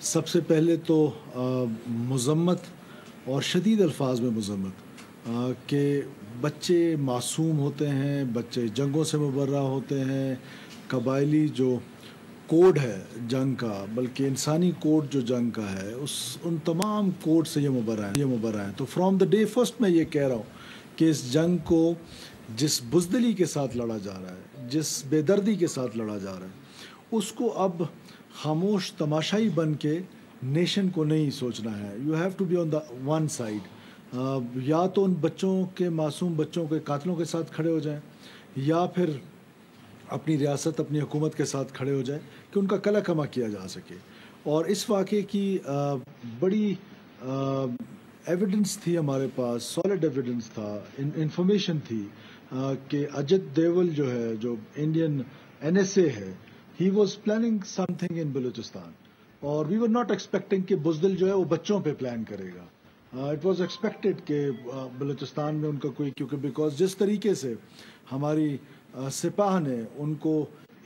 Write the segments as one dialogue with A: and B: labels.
A: सबसे पहले तो मज़म्मत और शदीद अल्फाज में मज़म्मत कि बच्चे मासूम होते हैं, बच्चे जंगों से मुबर्रा होते हैं, कबायली जो कोड है जंग का, बल्कि इंसानी कोड जो जंग का है, उन तमाम कोड से ये मुबर्रा हैं। तो फ्रॉम द डे फर्स्ट मैं ये कह रहा हूँ कि इस जंग को जिस बुज़दिली के साथ लड़ा जा रहा है, जिस बेदर्दी के साथ लड़ा जा रहा है, उसको अब खामोश तमाशाई बन के नेशन को नहीं सोचना है। You have to be on the one side. या तो उन बच्चों के, मासूम बच्चों के कातलों के साथ खड़े हो जाएं, या फिर अपनी रियासत, अपनी हुकूमत के साथ खड़े हो जाएं कि उनका कला कमा किया जा सके। और इस वाक़े की बड़ी एविडेंस थी हमारे पास, सॉलिड एविडेंस था, इंफॉर्मेशन थी कि अजित देवल जो है, जो इंडियन NSA है, he was planning something in Balochistan. और वी वर नॉट एक्सपेक्टिंग कि बुज़दिल जो है वो बच्चों पे प्लान करेगा। इट वॉज एक्सपेक्टेड कि बलूचिस्तान में उनका कोई, क्योंकि बिकॉज जिस तरीके से हमारी सिपाह ने उनको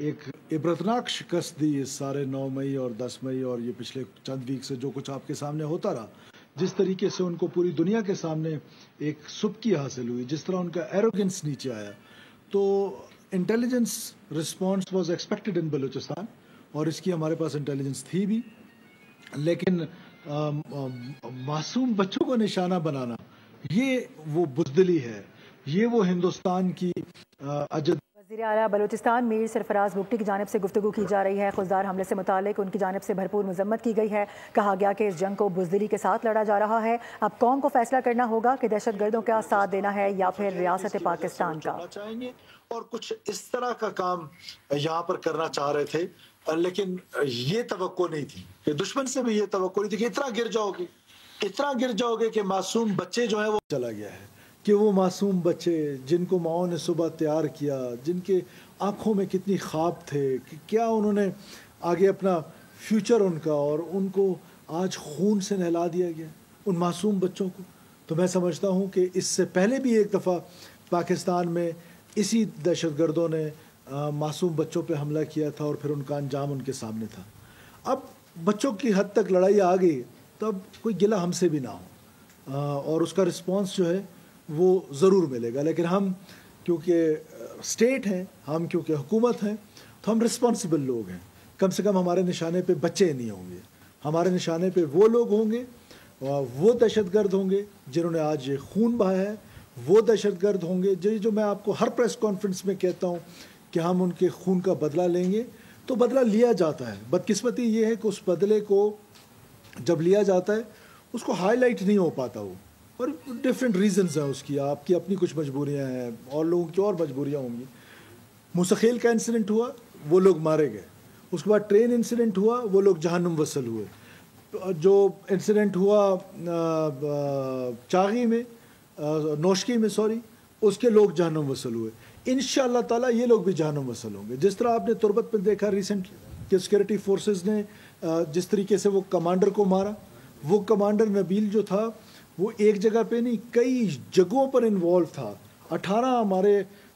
A: एक इबरतनाक शिकस्त दी इस सारे 9 मई और 10 मई और ये पिछले चंद वीक से जो कुछ आपके सामने होता रहा, जिस तरीके से उनको पूरी दुनिया के सामने एक सुबकी हासिल हुई, जिस तरह उनका एरोगेंस नीचे आया, तो intelligence response was expected in Balochistan और इसकी हमारे पास इंटेलिजेंस थी भी। लेकिन मासूम बच्चों को निशाना बनाना, ये वो बुज़दिली है, ये वो हिंदुस्तान की अजद।
B: वज़ीर आला बलूचिस्तान मीर सरफराज बुगटी की जानिब से गुफ्तगू की जा रही है। खुददार हमले से मुतालिक उनकी जानिब से भरपूर मजम्मत की गई है। कहा गया कि इस जंग को बुज़दिली के साथ लड़ा जा रहा है। अब कौम को फैसला करना होगा कि दहशत गर्दों का साथ देना है या फिर रियासत पाकिस्तान का।
A: चाहेंगे और कुछ इस तरह का काम यहाँ पर करना चाह रहे थे, लेकिन ये तवक्को नहीं थी कि दुश्मन से भी ये तवक्को नहीं थी कि इतना गिर जाओगे कि मासूम बच्चे जो है वो चला गया है, कि वो मासूम बच्चे जिनको माओ ने सुबह तैयार किया, जिनके आंखों में कितनी ख्वाब थे कि क्या उन्होंने आगे अपना फ्यूचर उनका, और उनको आज खून से नहला दिया गया, उन मासूम बच्चों को। तो मैं समझता हूँ कि इससे पहले भी एक दफ़ा पाकिस्तान में इसी दहशतगर्दों ने मासूम बच्चों पे हमला किया था और फिर उनका अंजाम उनके सामने था। अब बच्चों की हद तक लड़ाई आ गई, तब कोई गिला हमसे भी ना हो और उसका रिस्पांस जो है वो ज़रूर मिलेगा। लेकिन हम क्योंकि स्टेट हैं, हम क्योंकि हुकूमत हैं, तो हम रिस्पॉन्सिबल लोग हैं। कम से कम हमारे निशाने पे बच्चे नहीं होंगे, हमारे निशाने पे वो लोग होंगे, वो दहशतगर्द होंगे जिन्होंने आज ये खून बहाया है, वो दहशतगर्द होंगे जो मैं आपको हर प्रेस कॉन्फ्रेंस में कहता हूँ कि हम उनके खून का बदला लेंगे। तो बदला लिया जाता है, बदकिस्मती ये है कि उस बदले को जब लिया जाता है उसको हाईलाइट नहीं हो पाता वो, और डिफरेंट रीजंस हैं उसकी, आपकी अपनी कुछ मजबूरियां हैं और लोगों की और मजबूरियां होंगी। मुसखेल का इंसिडेंट हुआ, वो लोग मारे गए। उसके बाद ट्रेन इंसिडेंट हुआ, वो लोग जहन्नुम वसल हुए। जो इंसिडेंट हुआ चागी में, नौशकी में सॉरी, उसके लोग जहन्नुम वसल हुए। इंशाअल्लाह ताला ये लोग भी जहन्नुम वसल होंगे। जिस तरह आपने तुरबत में देखा रिसेंटली कि सिक्योरिटी फोर्सेस ने जिस तरीके से वो कमांडर को मारा, वो कमांडर नबील जो था वो एक जगह पे नहीं कई जगहों पर इन्वॉल्व था। 18 हमारे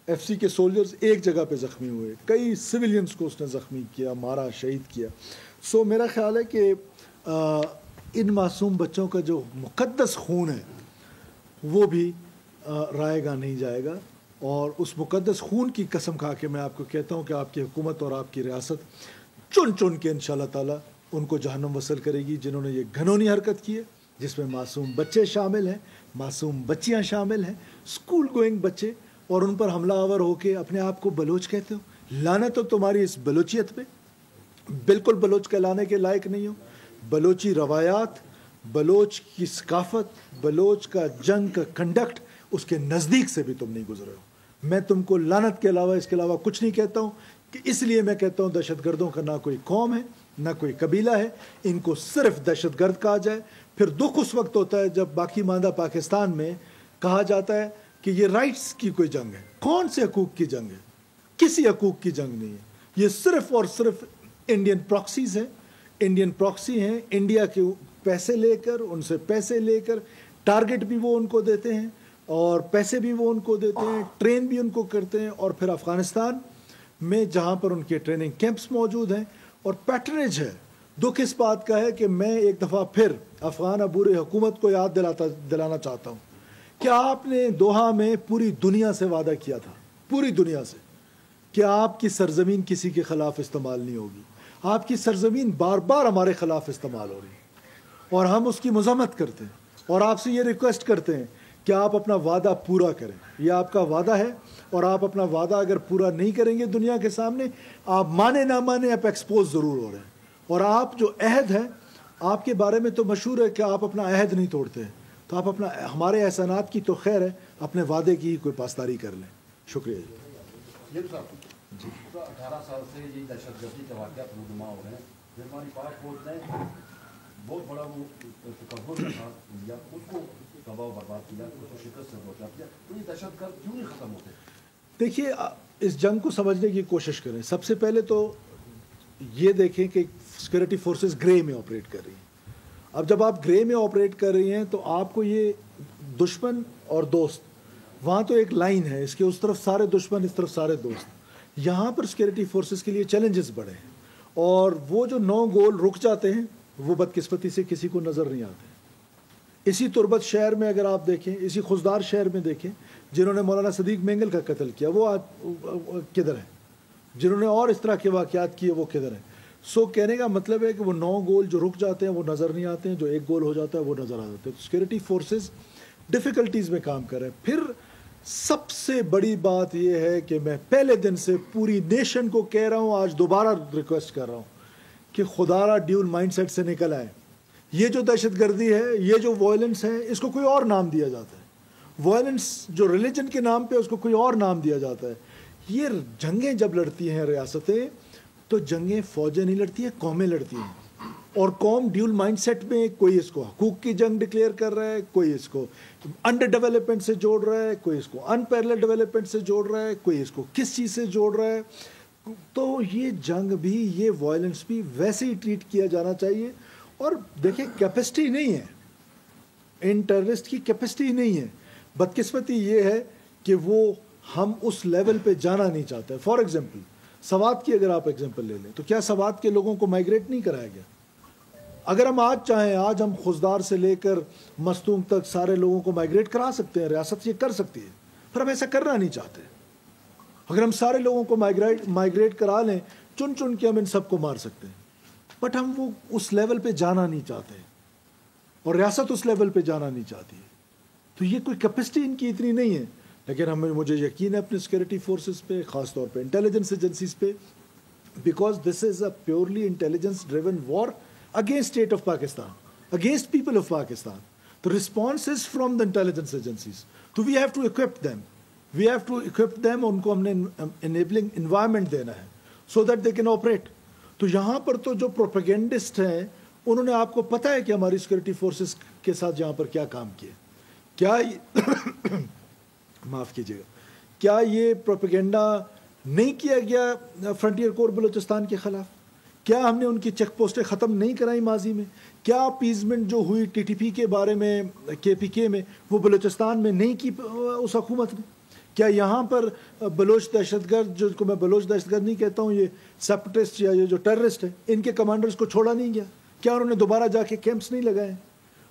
A: FC के सोल्जर्स एक जगह पे ज़ख्मी हुए, कई सिविलियंस को उसने ज़ख्मी किया, मारा, शहीद किया। सो मेरा ख्याल है कि इन मासूम बच्चों का जो मुक़द्दस खून है वो भी रायगा नहीं जाएगा। और उस मुक़द्दस खून की कसम खा के मैं आपको कहता हूँ कि आपकी हुकूमत और आपकी रियासत चुन चुन के इंशाअल्लाह ताला उनको जहन्नुम वसल करेगी जिन्होंने ये घिनौनी हरकत की है, जिसमें मासूम बच्चे शामिल हैं, मासूम बच्चियां शामिल हैं, स्कूल गोइंग बच्चे, और उन पर हमला आवर होके अपने आप को बलोच कहते हो। लानत तो तुम्हारी इस बलोचियत पे, बिल्कुल बलोच कहलाने के लायक नहीं हो। बलोची रवायात, बलोच की सकाफत, बलोच का जंग का कंडक्ट, उसके नज़दीक से भी तुम नहीं गुजरे हो। मैं तुमको लानत के अलावा इसके अलावा कुछ नहीं कहता हूँ कि इसलिए मैं कहता हूँ दहशतगर्दों का ना कोई कौम है ना कोई कबीला है, इनको सिर्फ दहशतगर्द कहा जाए। फिर दुख उस वक्त होता है जब बाकी मांदा पाकिस्तान में कहा जाता है कि ये राइट्स की कोई जंग है। कौन से हकूक की जंग है? किसी हकूक की जंग नहीं है। ये सिर्फ और सिर्फ इंडियन प्रॉक्सीज हैं, इंडियन प्रॉक्सी हैं, इंडिया के पैसे लेकर, उनसे पैसे लेकर, टारगेट भी वो उनको देते हैं और पैसे भी वो उनको देते हैं, ट्रेन भी उनको करते हैं, और फिर अफ़गानिस्तान में जहाँ पर उनके ट्रेनिंग कैंप्स मौजूद हैं और पैटर्नेज है दुख इस बात का है कि मैं एक दफ़ा फिर अफगान अबूर हुकूमत को याद दिलाना चाहता हूँ कि आपने दोहा में पूरी दुनिया से वादा किया था, पूरी दुनिया से, कि आपकी सरजमीन किसी के ख़िलाफ़ इस्तेमाल नहीं होगी। आपकी सरजमीन बार बार हमारे ख़िलाफ़ इस्तेमाल हो रही है और हम उसकी मज़म्मत करते हैं और आपसे ये रिक्वेस्ट करते हैं कि आप अपना वादा पूरा करें। यह आपका वादा है और आप अपना वादा अगर पूरा नहीं करेंगे दुनिया के सामने, आप माने ना माने आप एक्सपोज ज़रूर हो रहे हैं। और आप जो अहद है, आपके बारे में तो मशहूर है कि आप अपना अहद नहीं तोड़ते हैं, तो आप अपना, हमारे एहसानात की तो खैर है, अपने वादे की ही कोई पासदारी कर लें। शुक्रिया जी।
C: 18 साल से ये दहशतगर्दी के वाक़यात रूनुमा हो रहे हैं। हमारी पाक फौज ने बहुत बड़ा वो तकब्बुर के साथ लिया, उसको तबाह बर्बाद किया, उसको शिकस्त से पहुँचा दिया। तो ये दहशतगर्द क्यों नहीं ख़त्म होते?
A: देखिए, इस जंग को समझने की कोशिश करें। सबसे पहले तो ये देखें कि सिक्योरिटी फोर्सेस ग्रे में ऑपरेट कर रही हैं। अब जब आप ग्रे में ऑपरेट कर रही हैं तो आपको ये दुश्मन और दोस्त, वहाँ तो एक लाइन है, इसके उस तरफ सारे दुश्मन, इस तरफ सारे दोस्त। यहाँ पर सिक्योरिटी फोर्सेस के लिए चैलेंजेस बड़े हैं और वो जो 9 गोल रुक जाते हैं वो बदकिस्मती से किसी को नज़र नहीं आते। इसी तुर्बत शहर में अगर आप देखें, इसी खुशदार शहर में देखें, जिन्होंने मौलाना सदीक मेंगल का कत्ल किया वो आज किधर है? जिन्होंने और इस तरह के वाक़यात किए वो किधर है? सो कहने का मतलब है कि वो 9 गोल जो रुक जाते हैं वो नज़र नहीं आते हैं, जो 1 गोल हो जाता है वो नज़र आ जाते हैं। तो सिक्योरिटी फोर्सेस डिफ़िकल्टीज़ में काम कर रहे हैं। फिर सबसे बड़ी बात यह है कि मैं पहले दिन से पूरी नेशन को कह रहा हूँ, आज दोबारा रिक्वेस्ट कर रहा हूँ कि खुदारा ड्यूल माइंडसेट से निकल आए। ये जो दहशतगर्दी है, ये जो वायलेंस है, इसको कोई और नाम दिया जाता है। वायलेंस जो रिलीजन के नाम पे, उसको कोई और नाम दिया जाता है। ये जंगें जब लड़ती हैं रियासतें, तो जंगें फौजें नहीं लड़ती हैं, कौमें लड़ती हैं। और कौम ड्यूल माइंडसेट में, कोई इसको हकूक की जंग डिक्लेयर कर रहा है, कोई इसको अंडर डेवलपमेंट से जोड़ रहा है, कोई इसको अनपैरेलल डेवलपमेंट से जोड़ रहा है, कोई इसको किस चीज़ से जोड़ रहा है। तो ये जंग भी, ये वायलेंस भी वैसे ही ट्रीट किया जाना चाहिए। और देखिए, कैपेसिटी नहीं है, इन टेररिस्ट की कैपेसिटी नहीं है। बदकिस्मती ये है कि वो, हम उस लेवल पे जाना नहीं चाहते। फॉर एग्जांपल, सवात की अगर आप एग्जांपल ले लें, तो क्या सवात के लोगों को माइग्रेट नहीं कराया गया? अगर हम आज चाहें, आज हम खुशदार से लेकर मस्तूम तक सारे लोगों को माइग्रेट करा सकते हैं, रियासत ये कर सकती है, पर हम ऐसा करना नहीं चाहते। अगर हम सारे लोगों को माइग्रेट करा लें, चुन चुन के हम इन सबको मार सकते हैं, बट हम वो उस लेवल पे जाना नहीं चाहते और रियासत उस लेवल पे जाना नहीं चाहती है। तो ये कोई कैपेसिटी इनकी इतनी नहीं है। लेकिन मुझे यकीन है अपने सिक्योरिटी फोर्सेस पे, ख़ास तौर पे इंटेलिजेंस एजेंसीज पे, because this is a purely intelligence driven war against state of Pakistan, against people of Pakistan. The response is from the intelligence agencies. So we have to equip them. We have to equip them. उनको हमने enabling environment देना है so that they can operate. तो यहाँ पर तो जो propagandist हैं, उन्होंने, आपको पता है कि हमारी सिक्योरिटी फोर्सेस के साथ यहाँ पर क्या काम किए। क्या माफ़ कीजिएगा, क्या ये प्रोपेगेंडा नहीं किया गया फ्रंटियर कोर बलूचिस्तान के ख़िलाफ़? क्या हमने उनकी चेक पोस्टें ख़त्म नहीं कराई माजी में? क्या अपीजमेंट जो हुई टीटीपी के बारे में, केपीके में, वो बलूचिस्तान में नहीं की उस हुकूमत ने? क्या यहाँ पर बलोच दहशतगर्द, जिनको मैं बलोच दहशतगर्द नहीं कहता हूँ, ये सेपरेटिस्ट या ये जो टेररिस्ट है, इनके कमांडर्स को छोड़ा नहीं गया? क्या उन्होंने दोबारा जाके कैंप्स नहीं लगाए?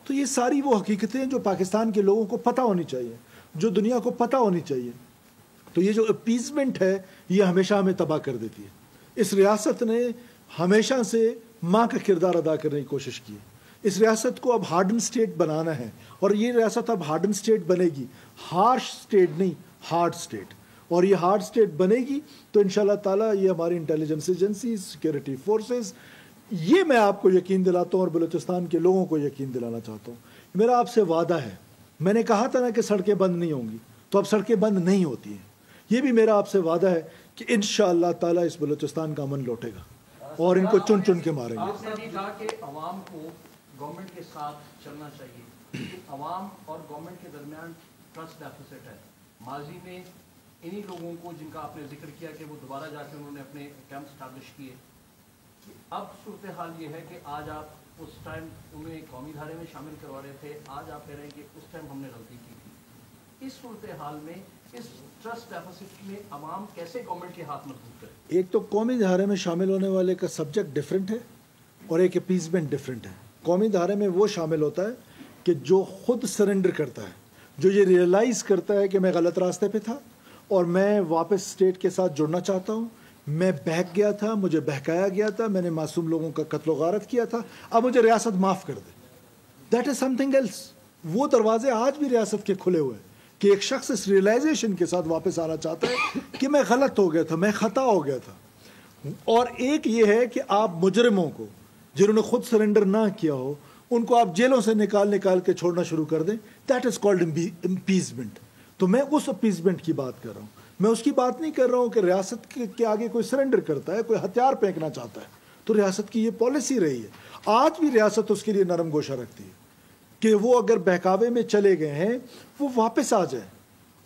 A: तो ये सारी वो हकीकतें हैं जो पाकिस्तान के लोगों को पता होनी चाहिए, जो दुनिया को पता होनी चाहिए। तो ये जो अपीजमेंट है, ये हमेशा हमें तबाह कर देती है। इस रियासत ने हमेशा से माँ का किरदार अदा करने की कोशिश की है। इस रियासत को अब हार्डन स्टेट बनाना है, और ये रियासत अब हार्डन स्टेट बनेगी, हार्श स्टेट नहीं, हार्ड स्टेट। और ये हार्ड स्टेट बनेगी तो इंशाल्लाह ताला ये हमारी इंटेलिजेंस एजेंसी, सिक्योरिटी फोर्सेस, ये मैं आपको यकीन दिलाता हूँ और बलूचिस्तान के लोगों को यकीन दिलाना चाहता हूँ। मेरा आपसे वादा है, मैंने कहा था ना कि सड़कें बंद नहीं होंगी, तो अब सड़कें बंद नहीं होती हैं। ये भी मेरा आपसे वादा है कि इंशाअल्लाह ताला इस बलूचिस्तान का अमन लौटेगा और इनको चुन चुन के मारेंगे।
D: आपने भी कहा कि अवाम को गवर्नमेंट के साथ चलना चाहिए। अवाम और गवर्नमेंट के दरमियान ट्रस्ट डेफिसिट है। माजी में इन्हीं लोगों को, जिनका आपने जिक्र किया कि वो दोबारा जाकर उन्होंने अपने कैंप स्टैब्लिश किए, अब सूरत हाल ये है कि आज आप उस टाइम उन्हें कौमी धारे में शामिल करवा रहे थे, आज आप कह रहे हैं कि उस टाइम हमने गलती की थी। इस सूरत हाल में, इस ट्रस्ट डेफिसिट में अवाम कैसे गवर्नमेंट के हाथ मजबूत करे?
A: एक तो कौमी धारे में शामिल होने वाले का सब्जेक्ट डिफरेंट है, और एक अपीसमेंट डिफरेंट है। कौमी धारे में वो शामिल होता है कि जो खुद सरेंडर करता है, जो ये रियलाइज़ करता है कि मैं गलत रास्ते पे था और मैं वापस स्टेट के साथ जुड़ना चाहता हूँ, मैं बहक गया था, मुझे बहकाया गया था, मैंने मासूम लोगों का कत्ल गारत किया था, अब मुझे रियासत माफ़ कर दे। That is something else. वो दरवाजे आज भी रियासत के खुले हुए हैं कि एक शख्स इस रियलाइजेशन के साथ वापस आना चाहता है कि मैं गलत हो गया था, मैं ख़ता हो गया था। और एक ये है कि आप मुजरिमों को, जिन्होंने खुद सरेंडर ना किया हो, उनको आप जेलों से निकाल के छोड़ना शुरू कर दें। That is called impingement. तो मैं उस अपीजमेंट की बात कर रहा हूँ, मैं उसकी बात नहीं कर रहा हूँ कि रियासत के आगे कोई सरेंडर करता है, कोई हथियार फेंकना चाहता है। तो रियासत की ये पॉलिसी रही है, आज भी रियासत उसके लिए नरम गोशा रखती है कि वो अगर बहकावे में चले गए हैं वो वापस आ जाए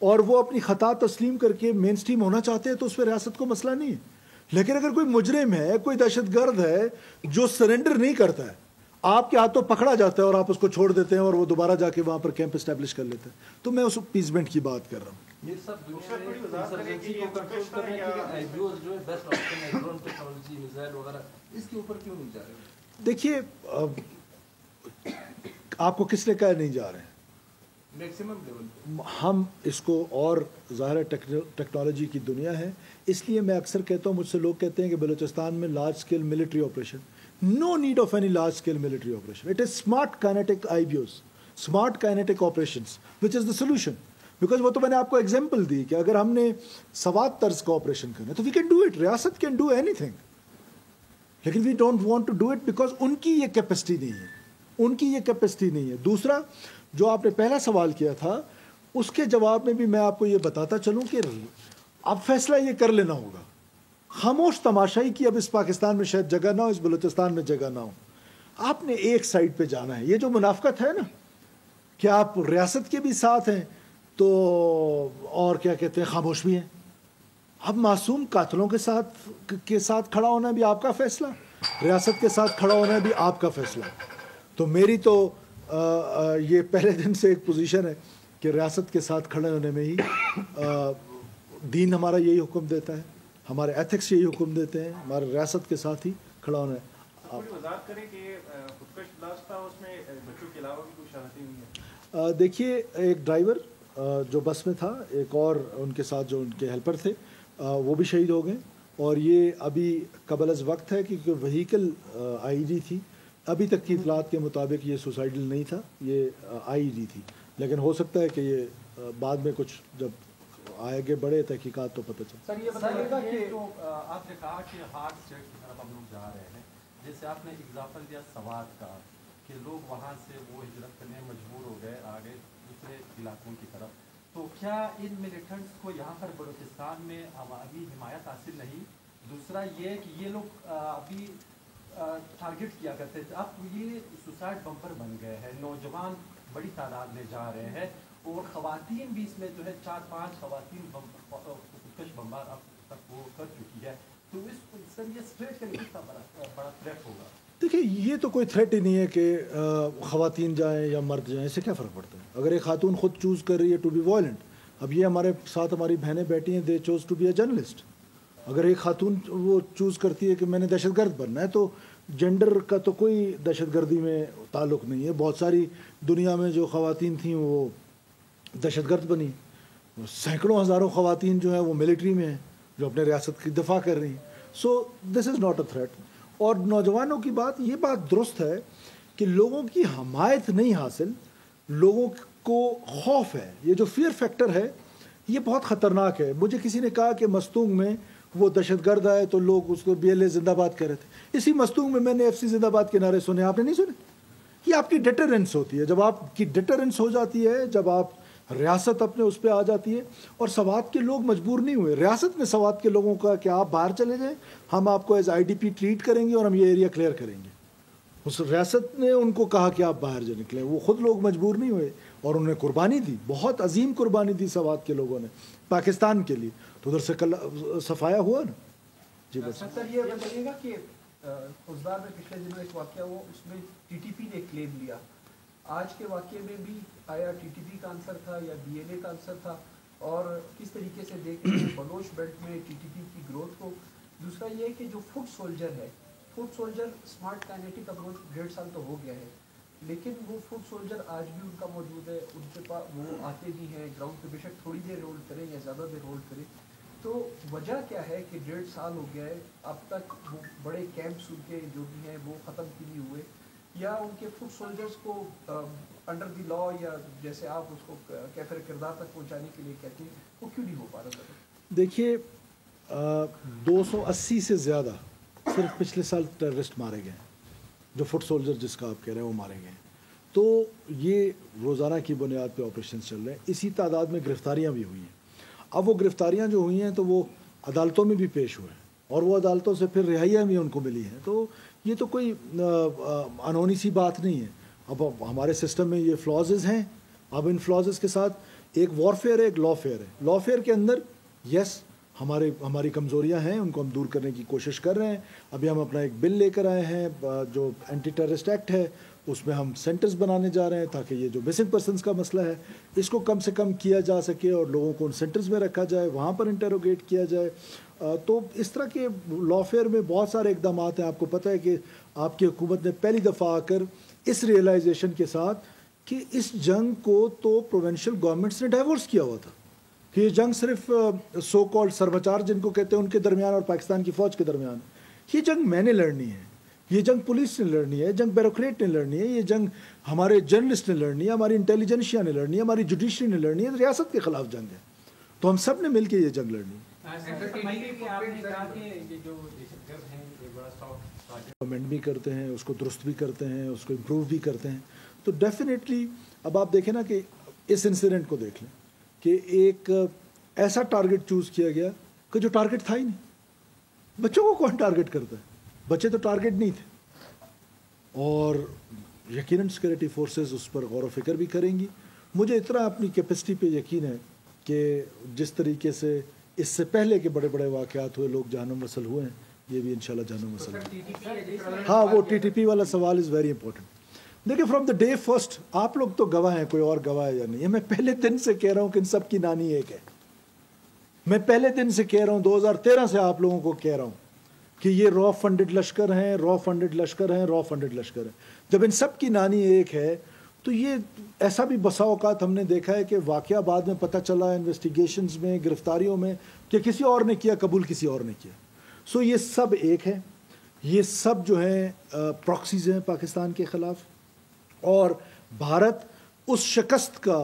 A: और वो अपनी खता तस्लीम करके मेन स्ट्रीम होना चाहते हैं, तो उस पर रियासत को मसला नहीं है। लेकिन अगर कोई मुजरिम है, कोई दहशतगर्द है जो सरेंडर नहीं करता है, आपके हाथों पकड़ा जाता है और आप उसको छोड़ देते हैं और वो दोबारा जाके वहाँ पर कैंप एस्टैब्लिश कर लेते हैं, तो मैं उस अपीसमेंट की बात कर रहा हूँ।
E: ये सब दुनिया में इंसर्जेंसी को कंट्रोल करने के लिए आईबीओ जो है बेस्ट ऑप्शन है, ड्रोन टेक्नोलॉजी, मिसाइल वगैरह, इसके ऊपर क्यों नहीं जा रहे?
A: देखिए, आपको किसने कहा नहीं जा रहे हैं?
E: मैक्सिमम लेवल पे
A: हम इसको, और ज़ाहिर है टेक्नोलॉजी की दुनिया है, इसलिए मैं अक्सर कहता हूँ, मुझसे लोग कहते हैं कि बलूचिस्तान में large scale military operation, no need of any large scale military operation. It is smart kinetic IBOs, smart kinetic operations which is the solution. Because वो तो मैंने आपको एग्जाम्पल दी कि अगर हमने सवात तर्ज का ऑपरेशन करना है तो वी कैन डू इट, रियासत कैन डू एनीथिंग, लेकिन we don't want to do it because उनकी ये कैपेसिटी नहीं है, उनकी ये कैपेसिटी नहीं है। दूसरा, जो आपने पहला सवाल किया था, उसके जवाब में भी मैं आपको ये बताता चलूं कि अब फैसला ये कर लेना होगा। खामोश तमाशाई की अब इस पाकिस्तान में शायद जगह ना हो, इस बलूचिस्तान में जगह ना हो। आपने एक साइड पे जाना है। ये जो मुनाफकत है ना कि आप रियासत के भी साथ हैं तो और क्या कहते हैं, खामोश भी हैं। अब मासूम कातलों के साथ खड़ा होना भी आपका फैसला, रियासत के साथ खड़ा होना भी आपका फैसला। तो मेरी तो ये पहले दिन से एक पोजीशन है कि रियासत के साथ खड़े होने में ही दीन हमारा यही हुक्म देता है, हमारे एथिक्स यही हुक्म देते हैं, हमारे रियासत के साथ ही खड़ा होना है।
F: थोड़ी वजाहत करें कि खुदकश ब्लास्ट था, उसमें बच्चों के अलावा भी कोई शरारती नहीं है?
A: देखिए, एक ड्राइवर जो बस में था, एक और उनके साथ जो उनके हेल्पर थे, वो भी शहीद हो गए। और ये अभी कबल अज़ वक्त है क्योंकि व्हीकल आईडी थी। अभी तक की इतलात के मुताबिक ये सुसाइडल नहीं था, ये आईडी थी, लेकिन हो सकता है कि ये बाद में कुछ जब आगे बढ़े तहकीकात तो पता चले।
E: सर ये बताइएगा कि तो आपने कहा कि हार्ड स्टेट की तरफ हम लोग जा रहे हैं, जैसे आपने एग्जाम्पल दिया सवात का कि लोग वहाँ से वो हिजरत करने मजबूर हो गए, आ गए दूसरे इलाकों की तरफ, तो क्या इन मिलिटेंट्स को यहाँ पर बलूचिस्तान में अभी हिमायत हासिल नहीं? दूसरा ये कि ये लोग अभी टारगेट किया करते थे, अब ये सुसाइड बम्पर बन गए हैं, नौजवान बड़ी तादाद में जा रहे हैं और ख़वातीन भी इसमें जो है 4-5 ख़वातीन खुदकश बमबार अब तक वो कर चुकी है। तो इस सर ये स्ट्रेट का कितना बड़ा थ्रेट होगा?
A: देखिए, ये तो कोई थ्रेट ही नहीं है कि ख़वातीन जाएं या मर्द जाएं, इससे क्या फ़र्क पड़ता है? अगर एक खातून खुद चूज़ कर रही है टू बी वायलेंट, अब ये हमारे साथ हमारी बहनें बैठी हैं, they chose to be a journalist. अगर एक खातून वो चूज़ करती है कि मैंने दहशतगर्द बनना है, तो जेंडर का तो कोई दहशतगर्दी में ताल्लुक़ नहीं है। बहुत सारी दुनिया में जो ख़वातीन थी वो दहशतगर्द बनी, सैकड़ों हज़ारों ख़वातीन जो हैं वो मिलिट्री में हैं जो अपने रियासत की दफ़ा कर रही हैं। So this is not a threat. और नौजवानों की बात, ये बात दुरुस्त है कि लोगों की हमायत नहीं हासिल, लोगों को खौफ है। ये जो फियर फैक्टर है ये बहुत ख़तरनाक है। मुझे किसी ने कहा कि मस्तूंग में वो दहशतगर्द आए तो लोग उसको BLA जिंदाबाद कर रहे थे। इसी मस्तूंग में मैंने FC जिंदाबाद के नारे सुने, आपने नहीं सुने? ये आपकी डिटरेंस होती है। जब आपकी डिटरेंस हो जाती है, जब आप रियासत अपने उस पर आ जाती है, और सवात के लोग मजबूर नहीं हुए, रियासत ने सवात के लोगों का कि आप बाहर चले जाएं, हम आपको एज IDP ट्रीट करेंगे और हम ये एरिया क्लियर करेंगे। उस रियासत ने उनको कहा कि आप बाहर जो निकलें, वो खुद लोग मजबूर नहीं हुए और उन्होंने कुर्बानी दी, बहुत अजीम कुर्बानी दी सवात के लोगों ने पाकिस्तान के लिए। तो उधर से कल सफाया हुआ ना जी। बस
D: सर ये बताइएगा कि फौजदार में पिछले दिनों एक वाक़या हुआ, उसमें TTP ने क्लेम लिया, आज के वाक़ये में भी आया TTP का आंसर था या BLA का आंसर था, और किस तरीके से देख रहे हैं बलोच बेल्ट में TTP की ग्रोथ को? दूसरा ये कि जो फुट सोल्जर है foot soldier smart kinetic approach 1.5 साल तो हो गया है, लेकिन वो फुट सोल्जर आज भी उनका मौजूद है, उनके पास वो आते भी हैं ग्राउंड पे, बेशक थोड़ी देर रोल करें या ज़्यादा देर रोल करें। तो वजह क्या है कि 1.5 साल हो गया है, अब तक वो बड़े कैंप्स उनके जो भी हैं वो ख़त्म भी नहीं हुए, या उनके फुट सोल्जर्स को अंडर द लॉ या जैसे आप उसको कैफिर किरदार तक पहुँचाने के लिए कहते हैं, वो क्यों नहीं हो पा रहा?
A: देखिए 280 से ज़्यादा सिर्फ पिछले साल टेररिस्ट मारे गए, जो फुट सोल्जर जिसका आप कह रहे हैं वो मारे गए। तो ये रोज़ाना की बुनियाद पे ऑपरेशन चल रहे हैं, इसी तादाद में गिरफ्तारियां भी हुई हैं। अब वो गिरफ्तारियां जो हुई हैं तो वो अदालतों में भी पेश हुए हैं और वो अदालतों से फिर रिहाइयाँ भी उनको मिली हैं। तो ये तो कोई अनहोनी सी बात नहीं है। अब हमारे सिस्टम में ये फ्लॉजेज़ हैं, अब इन फ्लॉजेज़ के साथ एक वॉरफेयर है, एक लॉफेयर है। लॉफेयर के अंदर यस हमारी कमज़ोरियां हैं, उनको हम दूर करने की कोशिश कर रहे हैं। अभी हम अपना एक बिल लेकर आए हैं जो एंटी टेररिस्ट एक्ट है, उसमें हम सेंटर्स बनाने जा रहे हैं ताकि ये जो मिसिंग पर्सनस का मसला है इसको कम से कम किया जा सके और लोगों को उन सेंटर्स में रखा जाए, वहाँ पर इंटेरोगेट किया जाए। तो इस तरह के लॉफेयर में बहुत सारे इकदाम हैं। आपको पता है कि आपकी हुकूमत ने पहली दफ़ा आकर इस रियलाइजेशन के साथ कि इस जंग को तो प्रोविंशियल गवर्नमेंट्स ने डाइवोर्स किया हुआ था, कि ये जंग सिर्फ सो कॉल्ड सरमाचार जिनको कहते हैं उनके दरमियान और पाकिस्तान की फ़ौज के दरमियान। ये जंग मैंने लड़नी है, ये जंग पुलिस ने लड़नी है, जंग ब्यूरोक्रेट ने लड़नी है, ये जंग हमारे जर्नलिस्ट ने लड़नी है, हमारी इंटेलिजेंशिया ने लड़नी है, हमारी जुडिशरी ने लड़नी है, रियासत के ख़िलाफ़ जंग है। तो हम सब ने मिल के ये जंग लड़नी है। कमेंट भी करते हैं, उसको दुरुस्त भी करते हैं, उसको इम्प्रूव भी करते हैं। तो डेफिनेटली अब आप देखें ना कि इस इंसिडेंट को देख लें कि एक ऐसा टारगेट चूज़ किया गया कि जो टारगेट था ही नहीं। बच्चों को कौन टारगेट करता है? बच्चे तो टारगेट नहीं थे। और यकीनन सिक्योरिटी फोर्सेस उस पर गौर व फिक्र भी करेंगी। मुझे इतना अपनी कैपेसिटी पे यकीन है कि जिस तरीके से इससे पहले के बड़े बड़े वाक़यात हुए, लोग जहन्नम वसल हुए हैं, ये भी इंशाल्लाह जहन्नम वसल होंगे। हाँ, वो TTP वाला सवाल इज़ वेरी इंपॉर्टेंट। देखिए फ्रॉम द डे फर्स्ट, आप लोग तो गवाह हैं, कोई और गवाह है या नहीं है, मैं पहले दिन से कह रहा हूँ कि इन सब की नानी एक है। मैं पहले दिन से कह रहा हूँ, 2013 से आप लोगों को कह रहा हूँ कि ये रॉ फंडेड लश्कर हैं, रॉ फंडेड लश्कर हैं, रॉ फंडेड लश्कर हैं। जब इन सब की नानी एक है तो ये ऐसा भी बसा औकात हमने देखा है कि वाक़या बाद में पता चला इन्वेस्टिगेशंस में, गिरफ्तारियों में, कि किसी और ने किया, कबूल किसी और ने किया। सो ये सब एक है, ये सब जो है प्रॉक्सीज हैं पाकिस्तान के ख़िलाफ़। और भारत उस शिकस्त का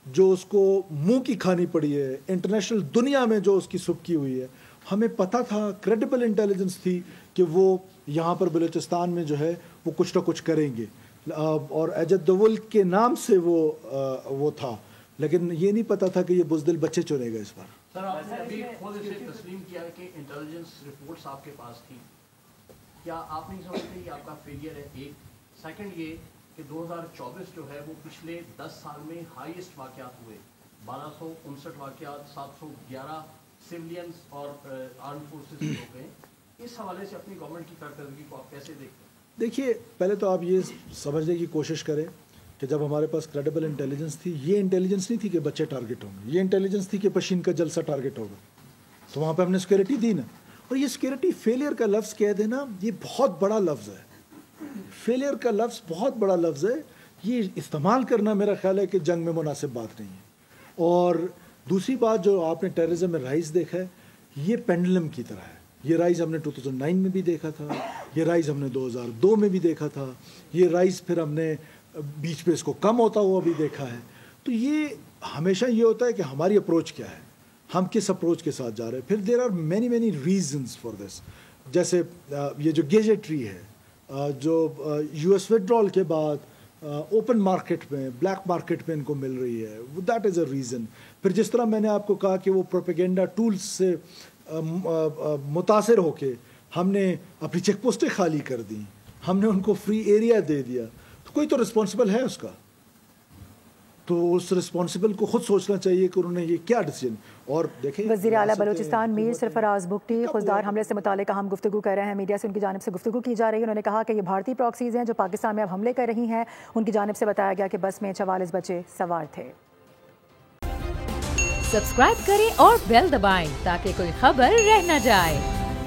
A: जो उसको मुंह की खानी पड़ी है, इंटरनेशनल दुनिया में जो उसकी सुबकी हुई है, हमें पता था, क्रेडिबल इंटेलिजेंस थी कि वो यहाँ पर बलूचिस्तान में जो है वो कुछ ना कुछ करेंगे। और अजद दोवल के नाम से वो था, लेकिन ये नहीं पता था कि ये बुज़दिल बच्चे चुनेगा इस बार।
D: सर, आपने अभी खुद इसे तस्लीम किया कि इंटेलिजेंस रिपोर्ट्स आपके पास थी, क्या आप नहीं समझते कि आपका फेलियर है? एक सेकंड ये कि 2024 जो है वो पिछले 10 साल में हाईएस्ट वाक़यात हुए, 1259 वाक़यात, 711 सिविलियंस और आर्म फोर्सेस हो गए। इस हवाले से अपनी गवर्नमेंट की कारकर्दगी को आप कैसे देखते हैं? देखिए,
A: पहले तो आप ये समझने की कोशिश करें कि जब हमारे पास क्रेडिबल इंटेलिजेंस थी, ये इंटेलिजेंस नहीं थी कि बच्चे टारगेट होंगे, ये इंटेलिजेंस थी कि पशीन का जलसा टारगेट होगा। तो वहाँ पे हमने सिक्योरिटी दी ना। और ये सिक्योरिटी फेलियर का लफ्ज़ कह देना, ये बहुत बड़ा लफ्ज़ है। फेलियर का लफ्ज़ बहुत बड़ा लफ्ज़ है, ये इस्तेमाल करना मेरा ख्याल है कि जंग में मुनासिब बात नहीं है। और दूसरी बात जो आपने टेररिज्म में राइज देखा है, ये पेंडुलम की तरह है। ये राइज हमने 2009 में भी देखा था, ये राइज हमने 2002 में भी देखा था, ये राइज फिर हमने बीच पे इसको कम होता हुआ भी देखा है। तो ये हमेशा ये होता है कि हमारी अप्रोच क्या है, हम किस अप्रोच के साथ जा रहे हैं। फिर there are many reasons for this. जैसे ये जो गैजेट्री है, जो US विड्रॉल के बाद ओपन मार्केट में, ब्लैक मार्केट में इनको मिल रही है, दैट इज़ अ रीज़न। फिर जिस तरह मैंने आपको कहा कि वो प्रोपेगेंडा टूल्स से मुतासिर होके हमने अपनी चेक पोस्टें खाली कर दी, हमने उनको फ्री एरिया दे दिया, तो कोई तो रिस्पॉन्सिबल है उसका। तो उस रिस्पॉन्सिबल को खुद सोचना चाहिए कि उन्होंने ये क्या डिसीजन। और देखें,
B: वज़ीर आला बलूचिस्तान मीर सरफराज बुगटी खुददार हमले से मुतालिक हम गुफ्तगू कर रहे हैं, मीडिया से उनकी जानिब से गुफ्तगू की जा रही है। उन्होंने कहा कि ये भारतीय प्रॉक्सीज हैं जो पाकिस्तान में अब हमले कर रही हैं। उनकी जानिब से बताया गया कि बस में 44 बच्चे सवार थे।
G: सब्सक्राइब करें और बेल दबाएं ताकि कोई खबर रह न जाए।